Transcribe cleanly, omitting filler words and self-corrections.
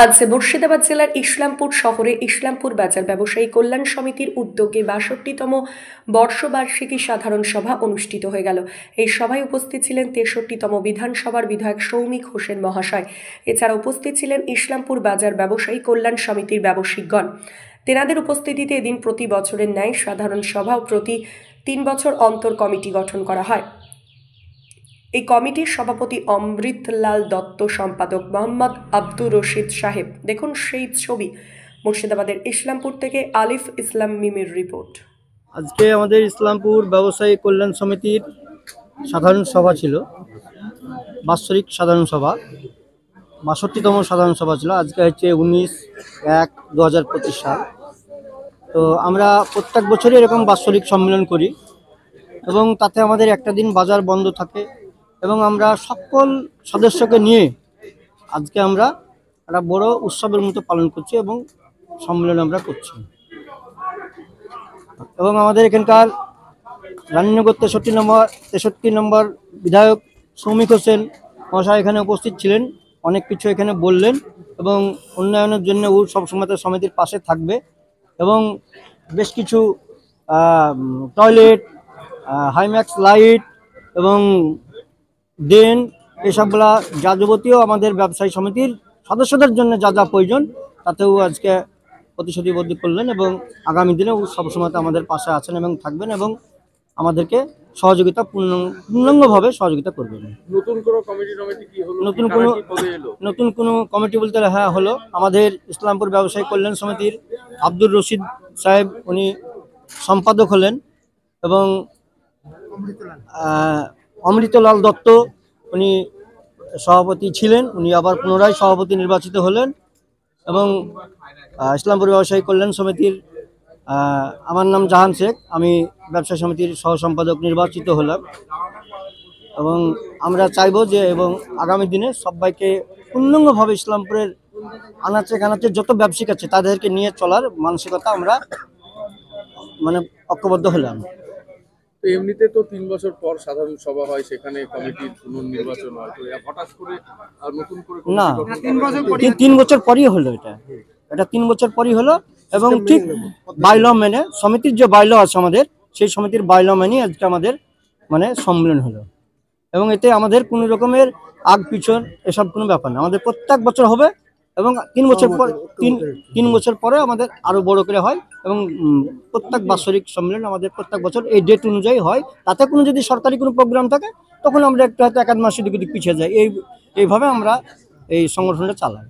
আজ মুর্শিদাবাদ জেলার ইসলামপুর শহরে ইসলামপুর বাজার ব্যবসায়ী কল্যাণ সমিতির উদ্যোগে ৬২তম বর্ষবার্ষিকী সাধারণ সভা অনুষ্ঠিত হয়ে গেল। এই সভায় উপস্থিত ছিলেন ৬৩তম বিধানসভার বিধায়ক সৌমিক হোসেন মহাশয়। এছাড়া উপস্থিত ছিলেন ইসলামপুর বাজার ব্যবসায়ী কল্যাণ সমিতির ব্যবসায়িকগণ। তেনাদের উপস্থিতিতে এদিন প্রতি বছরের ন্যায় সাধারণ সভা ও প্রতি ৩ বছর অন্তর কমিটি গঠন করা হয়। এই কমিটির সভাপতি অমৃতলাল দত্ত, সম্পাদক মোহাম্মদ আব্দুর রশিদ সাহেব। দেখুন সেই ছবি। মুর্শিদাবাদের ইসলামপুর থেকে আলিফ ইসলাম মিমির রিপোর্ট। আজকে আমাদের ইসলামপুর ব্যবসায়ী কল্যাণ সমিতির সাধারণ সভা ছিল, বাৎসরিক সাধারণ সভা, ৬২তম সাধারণ সভা ছিল। আজকে হচ্ছে 19/1/2025 সাল। তো আমরা প্রত্যেক বছরই এরকম বাৎসরিক সম্মেলন করি এবং তাতে আমাদের একটা দিন বাজার বন্ধ থাকে এবং আমরা সকল সদস্যকে নিয়ে আজকে আমরা একটা বড় উৎসবের মতো পালন করছি এবং সম্মেলন আমরা করছি। এবং আমাদের এখানকার রানীনগর 63 নম্বর বিধায়ক সৌমিক হোসেন মহাশয় এখানে উপস্থিত ছিলেন, অনেক কিছু এখানে বললেন এবং উন্নয়নের জন্য ও সবসময় সমিতির পাশে থাকবে এবং বেশ কিছু টয়লেট, হাইম্যাক্স লাইট এবং ড্রেন, এসবগুলা যা যাবতীয় আমাদের ব্যবসায়ী সমিতির সদস্যদের জন্য যা যা প্রয়োজন তাতেও আজকে প্রতিশ্রুতিবদ্ধ করলেন এবং আগামী দিনেও সবসময় আমাদের পাশে আছেন এবং থাকবেন এবং আমাদেরকে সহযোগিতা পূর্ণাঙ্গভাবে সহযোগিতা করবেন। নতুন কোনো কমিটি বলতে হ্যাঁ হলো, আমাদের ইসলামপুর ব্যবসায়ী কল্যাণ সমিতির আব্দুর রশিদ সাহেব উনি সম্পাদক হলেন এবং অমৃতলাল দত্ত উনি সভাপতি ছিলেন, উনি আবার পুনরায় সভাপতি নির্বাচিত হলেন এবং ইসলামপুর ব্যবসায়ী কল্যাণ সমিতির আমার নাম জাহান শেখ, আমি ব্যবসায়ী সমিতির সহ সম্পাদক নির্বাচিত হলাম এবং আমরা চাইব যে এবং আগামী দিনে সবাইকে পূর্ণাঙ্গভাবে ইসলামপুরের আনাচে কানাচে যত ব্যবসায়িক আছে তাদেরকে নিয়ে চলার মানসিকতা আমরা মানে ঐক্যবদ্ধ হলাম। তো এমনিতে তো 3 বছর পর সাধারণ সভা হয়, সেখানে কমিটির পুনর্নির্বাচন হয়, তো হঠাৎ করে আর নতুন করে না 3 বছর পরই হলো, এটা 3 বছর পরই হলো এবং ঠিক বাইল মেনে সমিতির যে বাইল আছে আমাদের সেই সমিতির বাইল মেনে আজকে আমাদের মানে সম্মেলন হলো এবং এতে আমাদের কোনো রকমের আগ পিছন এসব কোনো ব্যাপার না, আমাদের প্রত্যেক বছর হবে এবং 3 বছর পর 3 বছর পরে আমাদের আরো বড় করে হয় এবং প্রত্যেক বাৎসরিক সম্মেলন আমাদের প্রত্যেক বছর এই ডেট অনুযায়ী হয়। তাতে কোনো যদি সরকারি কোনো প্রোগ্রাম থাকে তখন আমরা একটু হয়তো 1-1 মাস দিক পিছিয়ে যাই, এইভাবে আমরা এই সংগঠনটা চালাই।